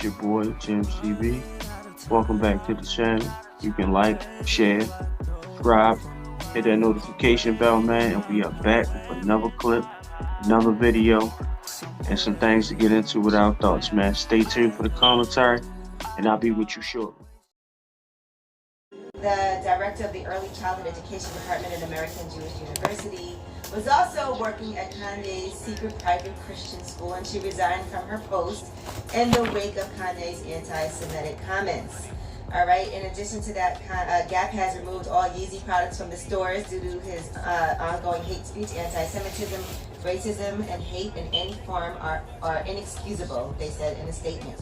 It's your boy, Jim CB. Welcome back to the channel. You can like, share, subscribe, hit that notification bell, man, and we are back with another clip, another video, and some things to get into with our thoughts, man. Stay tuned for the commentary, and I'll be with you shortly. The director of the Early Childhood Education Department at American Jewish University, was also working at Kanye's secret private Christian school, and she resigned from her post in the wake of Kanye's anti-Semitic comments. All right. In addition to that, Gap has removed all Yeezy products from the stores due to his ongoing hate speech. Anti-Semitism, racism, and hate in any form are inexcusable, they said in a statement.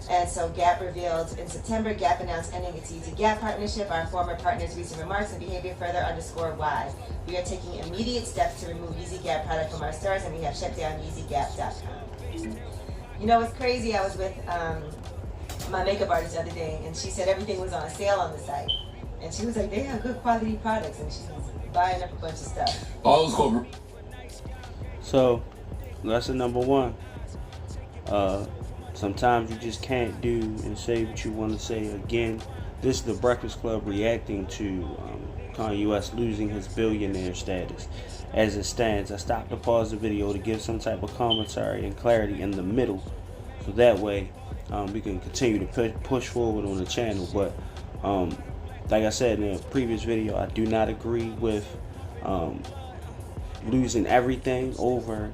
And so Gap revealed in September, Gap announced ending its Yeezy Gap partnership. Our former partner's recent remarks and behavior further underscore why. We are taking immediate steps to remove Yeezy Gap product from our stores, and we have shut down YeezyGap.com. You know, it's crazy. I was with my makeup artist the other day, and she said everything was on sale on the site. And she was like, they have good quality products, and she was buying up a bunch of stuff. All is cool. So, lesson number one. Sometimes you just can't do and say what you want to say. Again, this is the Breakfast Club reacting to Kanye West losing his billionaire status. As it stands, I stopped to pause the video to give some type of commentary and clarity in the middle, so that way we can continue to push forward on the channel. But like I said in the previous video, I do not agree with losing everything over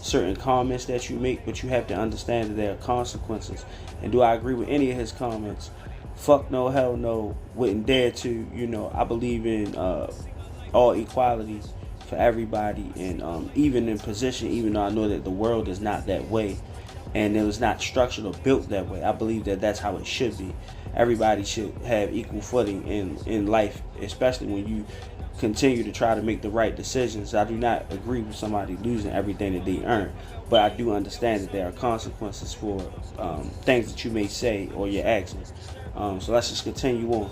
certain comments that you make, but you have to understand that there are consequences. And do I agree with any of his comments? Fuck no, hell no, wouldn't dare to. You know, I believe in all equality for everybody, and even in position, even though I know that the world is not that way and it was not structured or built that way, I believe that that's how it should be. Everybody should have equal footing in life, especially when you continue to try to make the right decisions. I do not agree with somebody losing everything that they earn, but I do understand that there are consequences for things that you may say or your actions. So let's just continue on.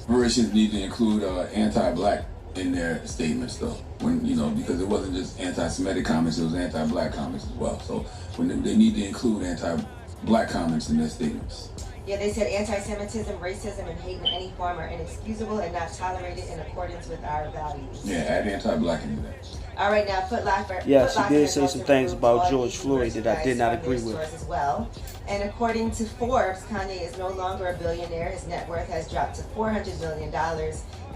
Corporations need to include anti-black in their statements, though. When because it wasn't just anti-Semitic comments; it was anti-black comments as well. So when they need to include anti-black comments in their statements. Yeah, they said anti-Semitism, racism, and hate in any form are inexcusable and not tolerated in accordance with our values. Yeah, add anti-black into that. All right, now Foot Locker. Yeah, she did say some things about George Floyd that I did not agree with. As well. And according to Forbes, Kanye is no longer a billionaire. His net worth has dropped to $400 million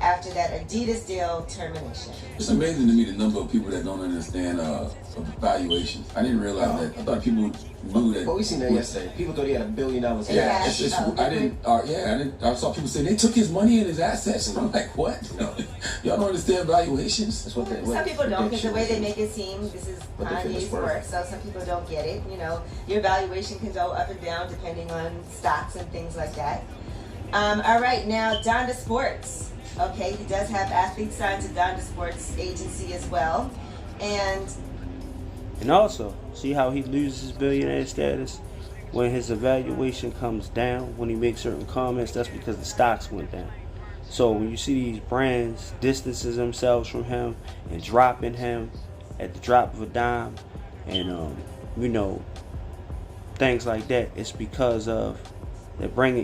after that Adidas deal termination. It's amazing to me the number of people that don't understand valuations. I didn't realize that. I thought people knew that. But we seen that yesterday. People thought he had $1 billion. Yeah, it's just I saw people say they took his money and his assets. And I'm like, what? Y'all don't understand valuations? That's what some people don't, because the way they make it seem, this is Kanye's work, so some people don't get it. You know, your valuation can go up and down depending on stocks and things like that. All right, now Donda Sports. Okay, he does have athletes signed to Donda Sports agency as well, and also see how he loses his billionaire status when his evaluation comes down. When he makes certain comments, that's because the stocks went down. So when you see these brands distancing themselves from him and dropping him at the drop of a dime, and things like that, it's because of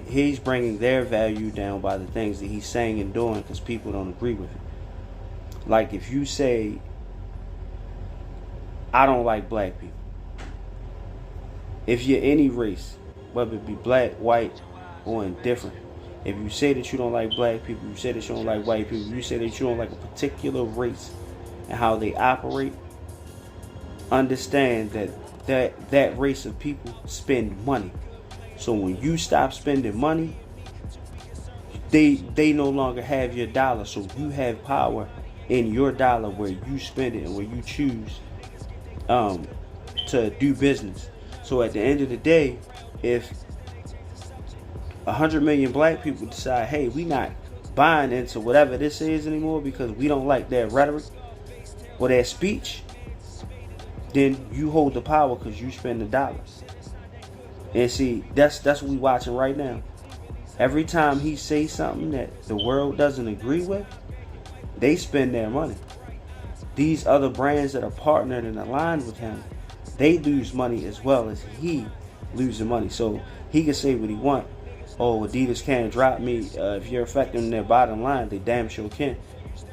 he's bringing their value down by the things that he's saying and doing, because people don't agree with it. Like if you say, I don't like black people, if you're any race, whether it be black, white, or indifferent, if you say that you don't like black people, you say that you don't like white people, you say that you don't like a particular race and how they operate, understand that race of people spend money. So when you stop spending money, they no longer have your dollar. So you have power in your dollar where you spend it and where you choose to do business. So at the end of the day, if 100 million black people decide, hey, we not buying into whatever this is anymore because we don't like their rhetoric or their speech, then you hold the power because you spend the dollars. And see, that's what we watching right now. Every time he says something that the world doesn't agree with, they spend their money. These other brands that are partnered and aligned with him, they lose money as well as he losing money. So he can say what he want. Oh, Adidas can't drop me. If you're affecting their bottom line, they damn sure can.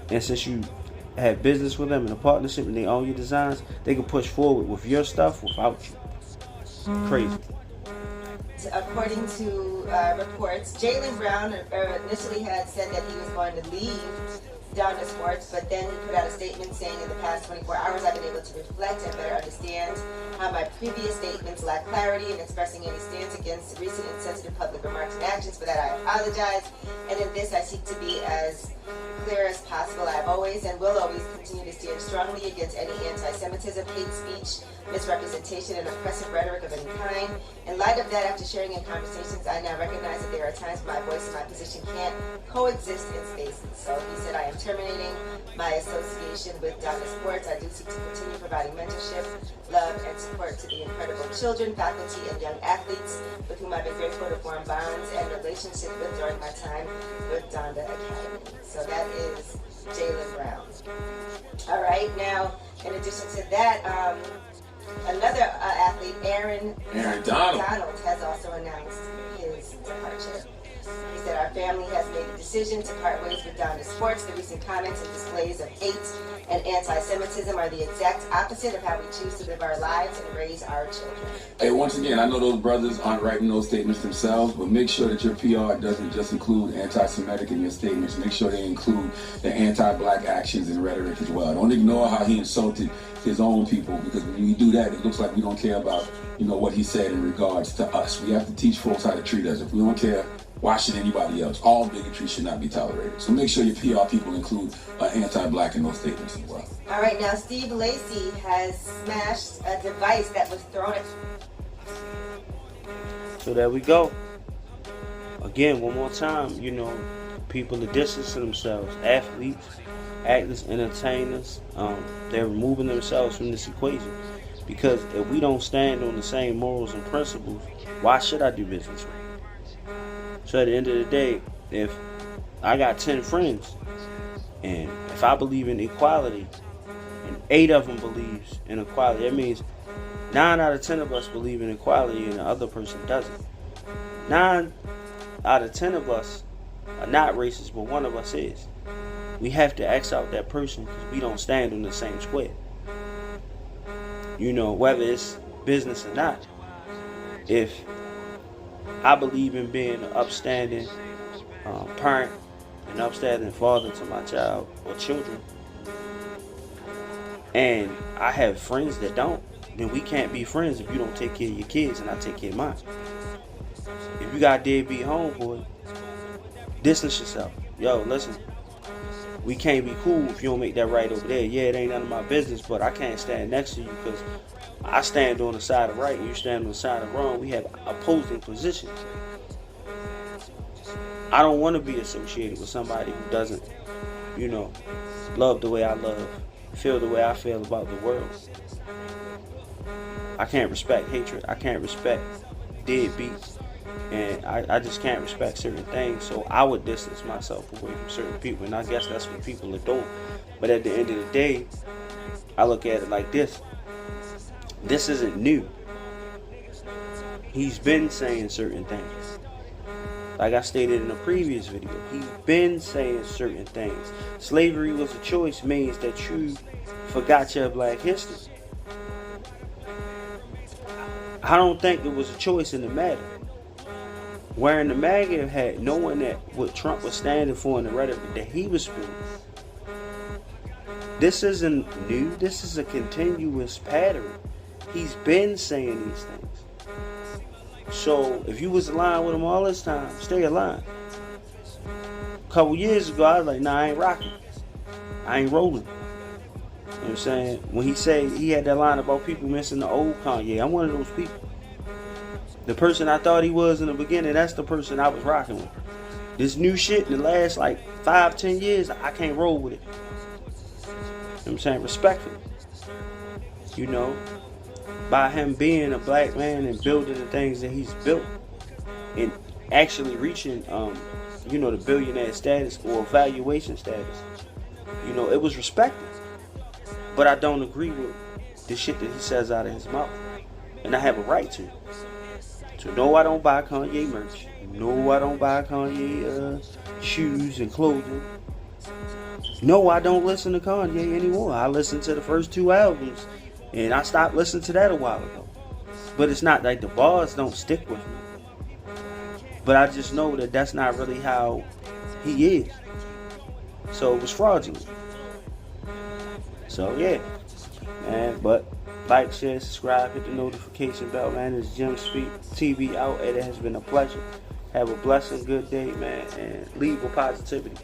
And since you have business with them in a partnership and they own your designs, they can push forward with your stuff without you. Crazy. According to reports, Jaylen Brown initially had said that he was going to leave Donda Sports, but then he put out a statement saying, in the past 24 hours, I've been able to reflect and better understand how my previous statements lack clarity in expressing any stance against recent insensitive public remarks and actions. For that, I apologize. And in this, I seek to be as clear as possible. I've always and will always continue to stand strongly against any anti-Semitism, hate speech, misrepresentation, and oppressive rhetoric of any kind. In light of that, after sharing in conversations, I now recognize that there are times my voice and my position can't coexist in spaces. So he said, I am terminating my association with Donda Sports. I do seek to continue providing mentorship, love, and support to the incredible children, faculty, and young athletes with whom I've been grateful to form bonds and relationships with during my time with Donda Academy. So that is Jaylen Brown. All right, now, in addition to that, another athlete, Aaron Donald, has also announced his departure. He said, our family has made the decision to part ways with Donda Sports. The recent comments and displays of hate and anti-Semitism are the exact opposite of how we choose to live our lives and raise our children. Hey, once again, I know those brothers aren't writing those statements themselves, but make sure that your PR doesn't just include anti-Semitic in your statements. Make sure they include the anti-black actions and rhetoric as well. Don't ignore how he insulted his own people, because when we do that, it looks like we don't care about, what he said in regards to us. We have to teach folks how to treat us. If we don't care, why should anybody else? All bigotry should not be tolerated. So make sure your PR people include anti-black in those statements as well. All right, now Steve Lacy has smashed a device that was thrown at... So there we go. Again, one more time, people are distancing themselves. Athletes, actors, entertainers, they're removing themselves from this equation. Because if we don't stand on the same morals and principles, why should I do business with you? So at the end of the day, if I got 10 friends, and if I believe in equality, and 8 of them believes in equality, that means 9 out of 10 of us believe in equality and the other person doesn't. 9 out of 10 of us are not racist, but one of us is. We have to X out that person because we don't stand on the same square. Whether it's business or not. If I believe in being an upstanding parent, an upstanding father to my child or children, and I have friends that don't, then we can't be friends if you don't take care of your kids and I take care of mine. If you got deadbeat homeboy, distance yourself. Yo, listen, we can't be cool if you don't make that right over there. Yeah, it ain't none of my business, but I can't stand next to you because I stand on the side of right and you stand on the side of wrong. We have opposing positions. I don't want to be associated with somebody who doesn't, love the way I love, feel the way I feel about the world. I can't respect hatred. I can't respect deadbeats. And I just can't respect certain things. So I would distance myself away from certain people. And I guess that's what people are doing. But at the end of the day, I look at it like this. This isn't new. He's been saying certain things. Like I stated in a previous video, he's been saying certain things. Slavery was a choice means that you forgot your black history. I don't think it was a choice in the matter. Wearing the MAGA hat, knowing that what Trump was standing for in the rhetoric that he was spewing. This isn't new. This is a continuous pattern. He's been saying these things. So if you was aligned with him all this time, stay aligned. A couple years ago, I was like, nah, I ain't rocking. I ain't rolling. You know what I'm saying? When he said he had that line about people missing the old Kanye, I'm one of those people. The person I thought he was in the beginning, that's the person I was rocking with. This new shit in the last 5-10 years, I can't roll with it. You know what I'm saying? Respectfully. By him being a black man and building the things that he's built and actually reaching, the billionaire status or valuation status, it was respected. But I don't agree with the shit that he says out of his mouth. And I have a right to. So no, I don't buy Kanye merch. No, I don't buy Kanye shoes and clothing. No, I don't listen to Kanye anymore. I listened to the first 2 albums, and I stopped listening to that a while ago. But it's not like the bars don't stick with me. But I just know that that's not really how he is. So it was fraudulent. So yeah, man. But like, share, subscribe, hit the notification bell, man. It's Jim Speak TV out, and it has been a pleasure. Have a blessed, good day, man, and leave with positivity.